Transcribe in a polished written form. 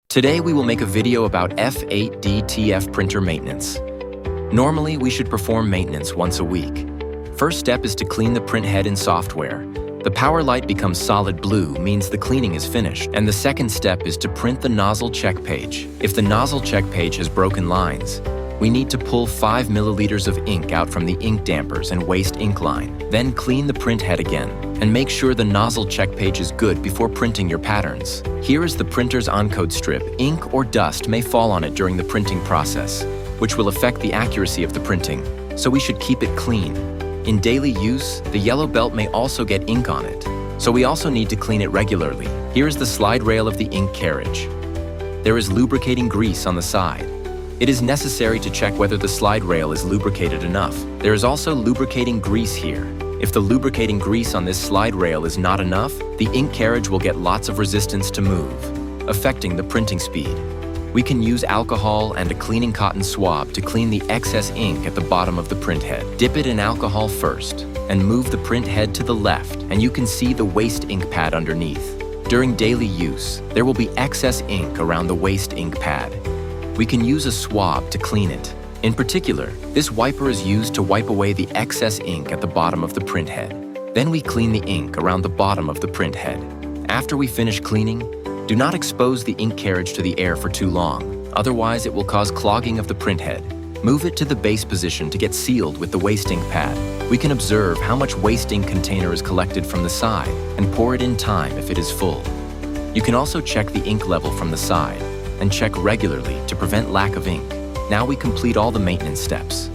Today we will make a video about F8 DTF printer maintenance. Normally, we should perform maintenance once a week. First step is to clean the print head in software. The power light becomes solid blue, means the cleaning is finished. And the second step is to print the nozzle check page. If the nozzle check page has broken lines, we need to pull 5 milliliters of ink out from the ink dampers and waste ink line. Then clean the print head again, and make sure the nozzle check page is good before printing your patterns. Here is the printer's Oncode strip. Ink or dust may fall on it during the printing process, which will affect the accuracy of the printing, so we should keep it clean. In daily use, the yellow belt may also get ink on it, so we also need to clean it regularly. Here is the slide rail of the ink carriage. There is lubricating grease on the side. It is necessary to check whether the slide rail is lubricated enough. There is also lubricating grease here. If the lubricating grease on this slide rail is not enough, the ink carriage will get lots of resistance to move, affecting the printing speed. We can use alcohol and a cleaning cotton swab to clean the excess ink at the bottom of the print head. Dip it in alcohol first and move the print head to the left, and you can see the waste ink pad underneath. During daily use, there will be excess ink around the waste ink pad. We can use a swab to clean it. In particular, this wiper is used to wipe away the excess ink at the bottom of the print head. Then we clean the ink around the bottom of the print head. After we finish cleaning, do not expose the ink carriage to the air for too long, otherwise it will cause clogging of the print head. Move it to the base position to get sealed with the waste ink pad. We can observe how much waste ink container is collected from the side and pour it in time if it is full. You can also check the ink level from the side and check regularly to prevent lack of ink. Now we complete all the maintenance steps.